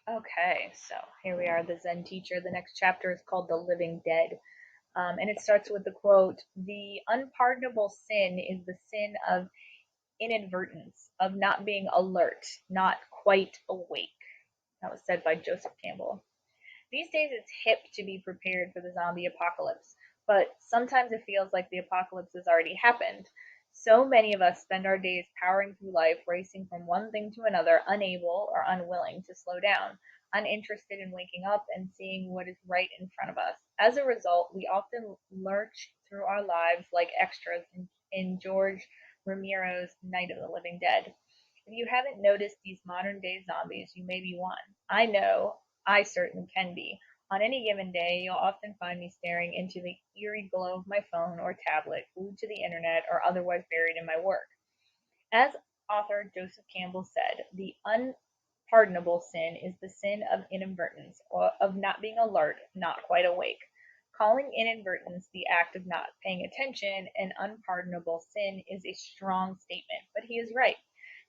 Okay, so here we are, the Zen teacher. The next chapter is called The Living Dead. And it starts with the quote: "The unpardonable sin is the sin of inadvertence, of not being alert, not quite awake." That was said by Joseph Campbell. These days it's hip to be prepared for the zombie apocalypse, but sometimes it feels like the apocalypse has already happened. So many of us spend our days powering through life, racing from one thing to another, unable or unwilling to slow down, uninterested in waking up and seeing what is right in front of us. As a result, we often lurch through our lives like extras in George Romero's Night of the Living Dead. If you haven't noticed these modern day zombies, you may be one. I know I certainly can be. On any given day, you'll often find me staring into the eerie glow of my phone or tablet, glued to the internet, or otherwise buried in my work. As author Joseph Campbell said, the unpardonable sin is the sin of inadvertence, or of not being alert, not quite awake. Calling inadvertence the act of not paying attention an unpardonable sin is a strong statement, but he is right.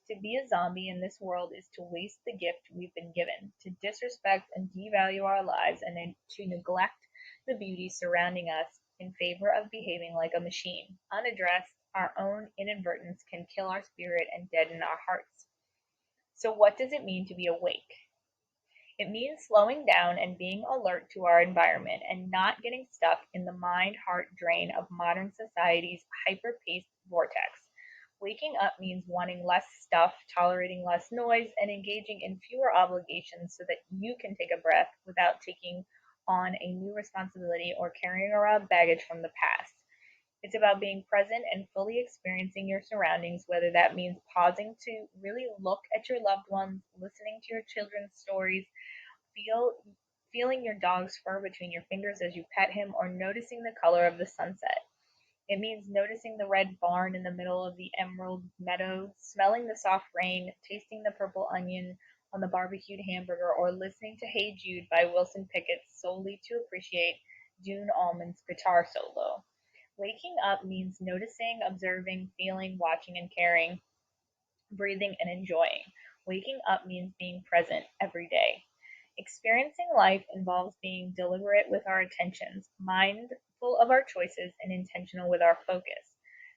To be a zombie in this world is to waste the gift we've been given, to disrespect and devalue our lives, and to neglect the beauty surrounding us in favor of behaving like a machine. Unaddressed, our own inadvertence can kill our spirit and deaden our hearts. So, what does it mean to be awake? It means slowing down and being alert to our environment and not getting stuck in the mind heart drain of modern society's hyper paced vortex. Waking up means wanting less stuff, tolerating less noise, and engaging in fewer obligations so that you can take a breath without taking on a new responsibility or carrying around baggage from the past. It's about being present and fully experiencing your surroundings, whether that means pausing to really look at your loved ones, listening to your children's stories, feel feeling your dog's fur between your fingers as you pet him, or noticing the color of the sunset. It means noticing the red barn in the middle of the emerald meadow, smelling the soft rain, tasting the purple onion on the barbecued hamburger, or listening to Hey Jude by Wilson Pickett solely to appreciate June Almond's guitar solo. Waking up means noticing, observing, feeling, watching, and caring, breathing, and enjoying. Waking up means being present every day. Experiencing life involves being deliberate with our attentions, mindful of our choices, and intentional with our focus.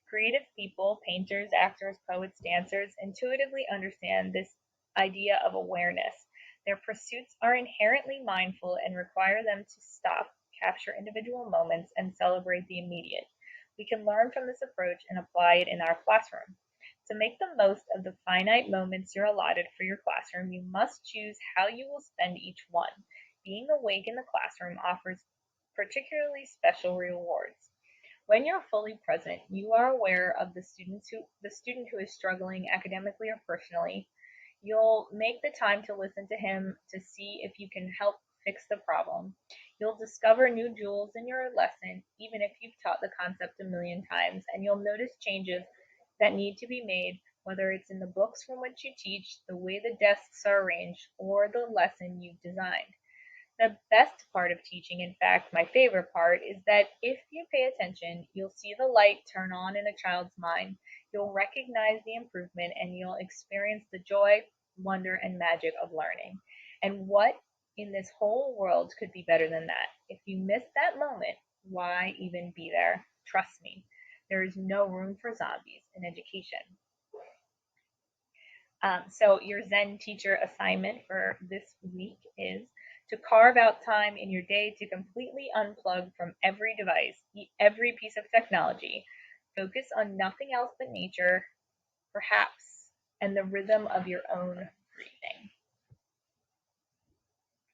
Creative people, painters, actors, poets, dancers, intuitively understand this idea of awareness. Their pursuits are inherently mindful and require them to stop, capture individual moments, and celebrate the immediate. We can learn from this approach and apply it in our classroom. To make the most of the finite moments you're allotted for your classroom, you must choose how you will spend each one. Being awake in the classroom offers particularly special rewards. When you're fully present, you are aware of the student who is struggling academically or personally. You'll make the time to listen to him to see if you can help fix the problem. You'll discover new jewels in your lesson, even if you've taught the concept a million times, and you'll notice changes that need to be made, whether it's in the books from which you teach, the way the desks are arranged, or the lesson you've designed. The best part of teaching, in fact, my favorite part, is that if you pay attention, you'll see the light turn on in a child's mind. You'll recognize the improvement and you'll experience the joy, wonder, and magic of learning. And what in this whole world could be better than that? If you miss that moment, why even be there? Trust me, there is no room for zombies in education. So your Zen teacher assignment for this week is to carve out time in your day to completely unplug from every device, every piece of technology. Focus on nothing else but nature, perhaps, and the rhythm of your own